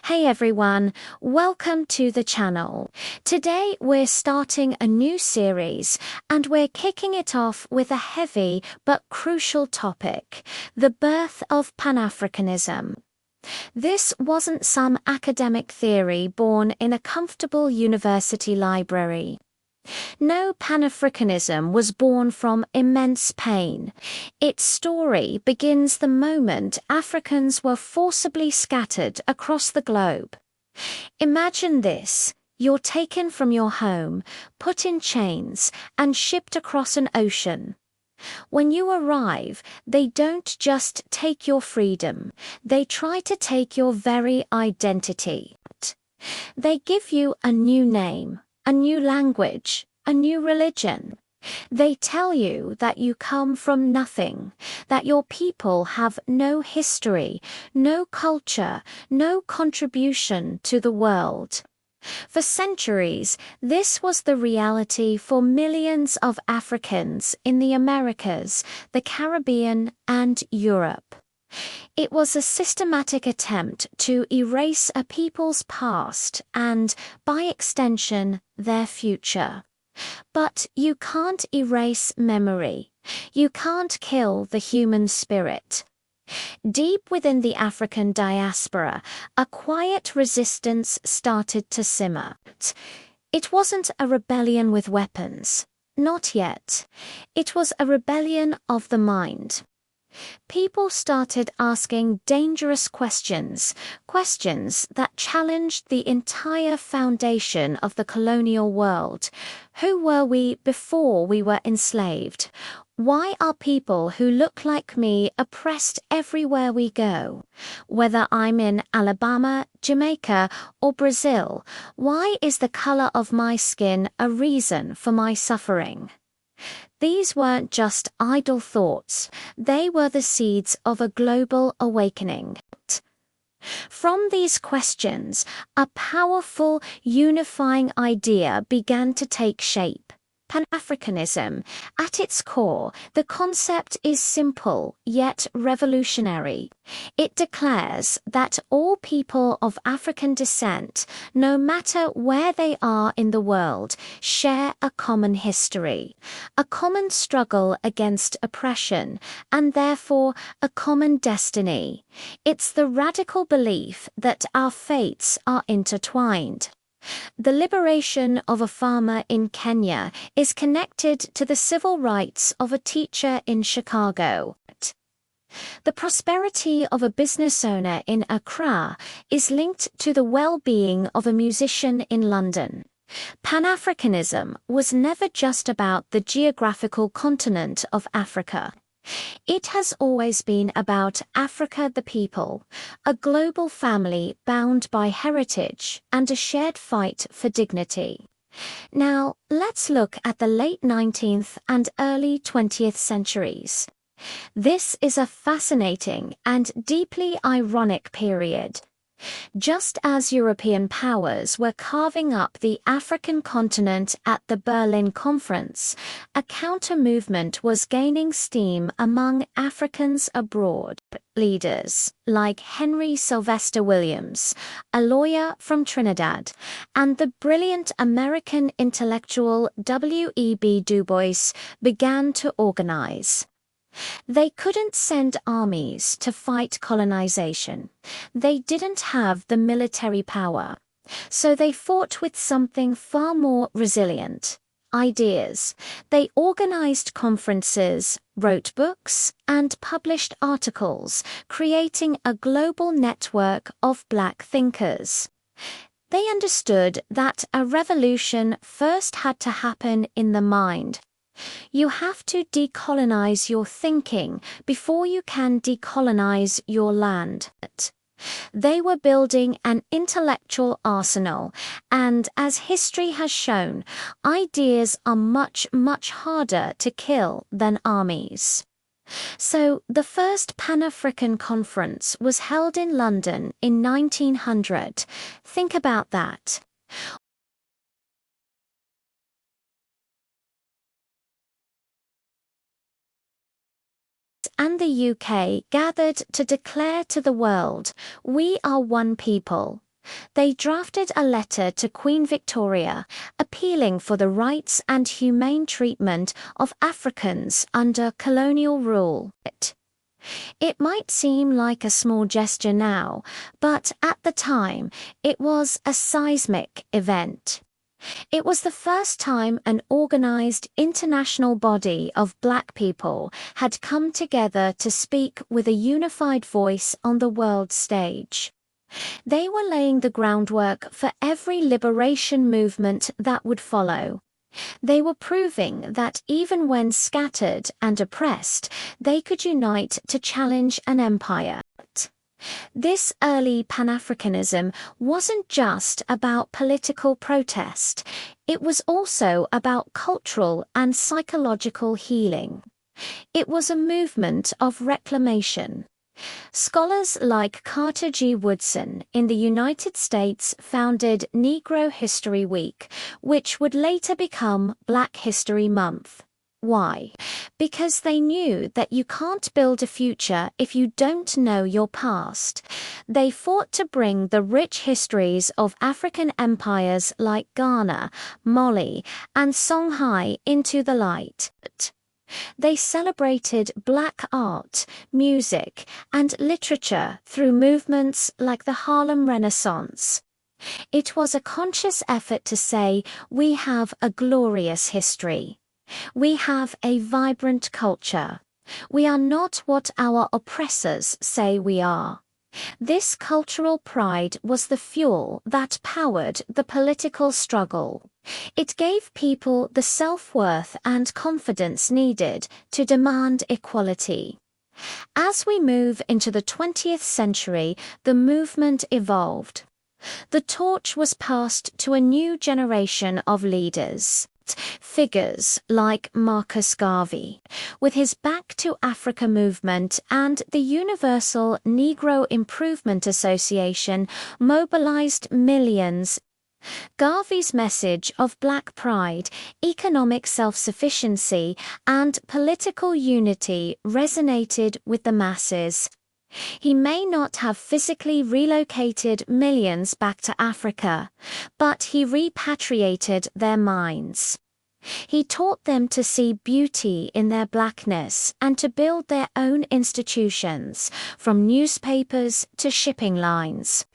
Hey everyone, welcome to the channel. Today we're starting a new series and we're kicking it off with a heavy but crucial topic, the birth of Pan-Africanism. This wasn't some academic theory born in a comfortable university library. No, Pan-Africanism was born from immense pain. Its story begins the moment Africans were forcibly scattered across the globe. Imagine this. You're taken from your home, put in chains, and shipped across an ocean. When you arrive, they don't just take your freedom, they try to take your very identity. They give you a new name, a new language, a new religion. They tell you that you come from nothing, that your people have no history, no culture, no contribution to the world. For centuries, this was the reality for millions of Africans in the Americas, the Caribbean, and Europe. It was a systematic attempt to erase a people's past and, by extension, their future. But you can't erase memory. You can't kill the human spirit. Deep within the African diaspora, a quiet resistance started to simmer. It wasn't a rebellion with weapons. Not yet. It was a rebellion of the mind. People started asking dangerous questions, questions that challenged the entire foundation of the colonial world. Who were we before we were enslaved? Why are people who look like me oppressed everywhere we go? Whether I'm in Alabama, Jamaica, or Brazil, why is the color of my skin a reason for my suffering? These weren't just idle thoughts, they were the seeds of a global awakening. From these questions, a powerful, unifying idea began to take shape. Pan-Africanism. At its core, the concept is simple yet revolutionary. It declares that all people of African descent, no matter where they are in the world, share a common history, a common struggle against oppression, and therefore a common destiny. It's the radical belief that our fates are intertwined. The liberation of a farmer in Kenya is connected to the civil rights of a teacher in Chicago. The prosperity of a business owner in Accra is linked to the well-being of a musician in London. Pan-Africanism was never just about the geographical continent of Africa. It has always been about Africa the people, a global family bound by heritage and a shared fight for dignity. Now, let's look at the late 19th and early 20th centuries. This is a fascinating and deeply ironic period. Just as European powers were carving up the African continent at the Berlin Conference, a counter-movement was gaining steam among Africans abroad. Leaders like Henry Sylvester Williams, a lawyer from Trinidad, and the brilliant American intellectual W.E.B. Du Bois began to organize. They couldn't send armies to fight colonization. They didn't have the military power. So they fought with something far more resilient: ideas. They organized conferences, wrote books, and published articles, creating a global network of Black thinkers. They understood that a revolution first had to happen in the mind. You have to decolonize your thinking before you can decolonize your land. They were building an intellectual arsenal, and as history has shown, ideas are much, much harder to kill than armies. So, the first Pan-African Conference was held in London in 1900. Think about that. And the UK gathered to declare to the world, "We are one people." They drafted a letter to Queen Victoria appealing for the rights and humane treatment of Africans under colonial rule. It might seem like a small gesture now, but at the time, it was a seismic event. It was the first time an organized international body of Black people had come together to speak with a unified voice on the world stage. They were laying the groundwork for every liberation movement that would follow. They were proving that even when scattered and oppressed, they could unite to challenge an empire. This early Pan-Africanism wasn't just about political protest, it was also about cultural and psychological healing. It was a movement of reclamation. Scholars like Carter G. Woodson in the United States founded Negro History Week, which would later become Black History Month. Why? Because they knew that you can't build a future if you don't know your past. They fought to bring the rich histories of African empires like Ghana, Mali, and Songhai into the light. They celebrated Black art, music, and literature through movements like the Harlem Renaissance. It was a conscious effort to say, we have a glorious history. We have a vibrant culture. We are not what our oppressors say we are. This cultural pride was the fuel that powered the political struggle. It gave people the self-worth and confidence needed to demand equality. As we move into the 20th century, the movement evolved. The torch was passed to a new generation of leaders. Figures like Marcus Garvey, with his Back to Africa movement, and the Universal Negro Improvement Association mobilized millions. Garvey's message of Black pride, economic self-sufficiency, and political unity resonated with the masses. He may not have physically relocated millions back to Africa, but he repatriated their minds. He taught them to see beauty in their blackness and to build their own institutions, from newspapers to shipping lines.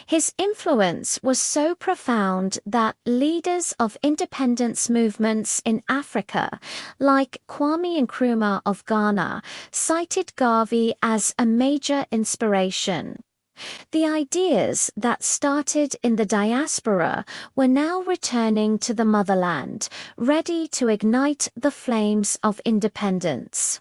His influence was so profound that leaders of independence movements in Africa, like Kwame Nkrumah of Ghana, cited Garvey as a major inspiration. The ideas that started in the diaspora were now returning to the motherland, ready to ignite the flames of independence.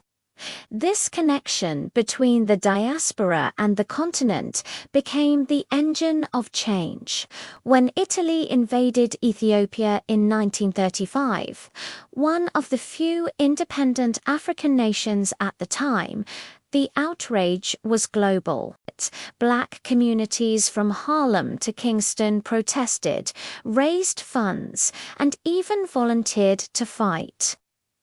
This connection between the diaspora and the continent became the engine of change. When Italy invaded Ethiopia in 1935, one of the few independent African nations at the time, the outrage was global. Black communities from Harlem to Kingston protested, raised funds, and even volunteered to fight.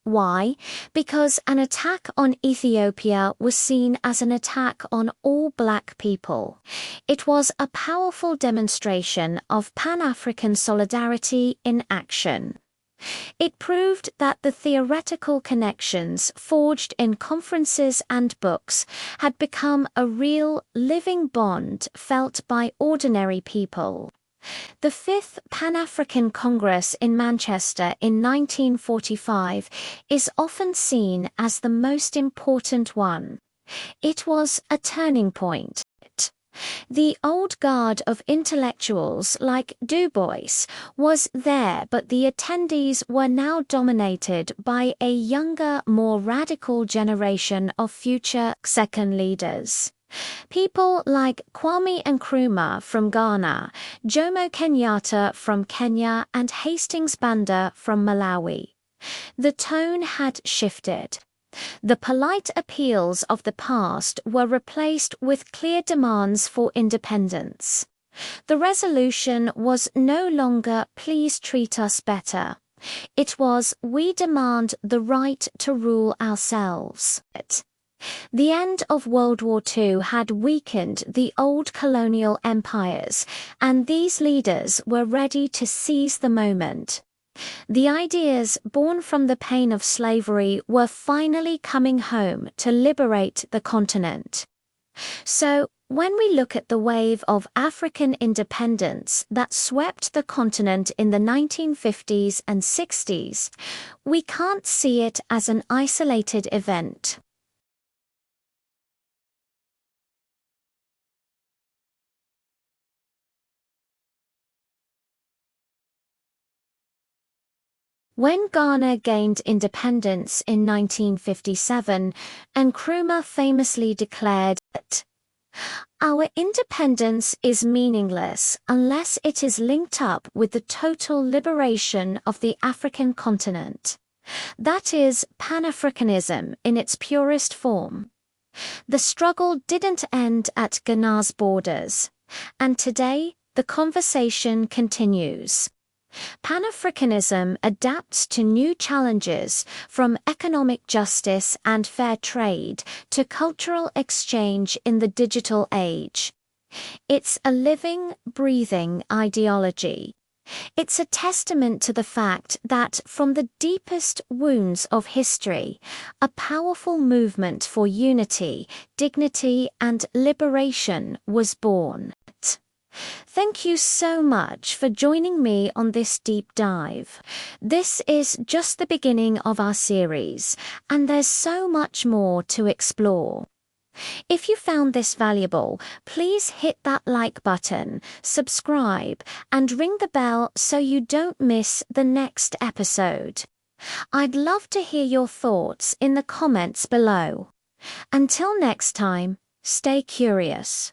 Why? Because an attack on Ethiopia was seen as an attack on all Black people. It was a powerful demonstration of Pan-African solidarity in action. It proved that the theoretical connections forged in conferences and books had become a real, living bond felt by ordinary people. The Fifth Pan-African Congress in Manchester in 1945 is often seen as the most important one. It was a turning point. The old guard of intellectuals like Du Bois was there, but the attendees were now dominated by a younger, more radical generation of future second leaders. People like Kwame Nkrumah from Ghana, Jomo Kenyatta from Kenya, and Hastings Banda from Malawi. The tone had shifted. The polite appeals of the past were replaced with clear demands for independence. The resolution was no longer "please treat us better." It was "we demand the right to rule ourselves." The end of World War II had weakened the old colonial empires, and these leaders were ready to seize the moment. The ideas born from the pain of slavery were finally coming home to liberate the continent. So, when we look at the wave of African independence that swept the continent in the 1950s and 60s, we can't see it as an isolated event. When Ghana gained independence in 1957, Nkrumah famously declared that our independence is meaningless unless it is linked up with the total liberation of the African continent. That is Pan-Africanism in its purest form. The struggle didn't end at Ghana's borders, and today the conversation continues. Pan-Africanism adapts to new challenges, from economic justice and fair trade to cultural exchange in the digital age. It's a living, breathing ideology. It's a testament to the fact that from the deepest wounds of history, a powerful movement for unity, dignity, and liberation was born. Thank you so much for joining me on this deep dive. This is just the beginning of our series, and there's so much more to explore. If you found this valuable, please hit that like button, subscribe, and ring the bell so you don't miss the next episode. I'd love to hear your thoughts in the comments below. Until next time, stay curious.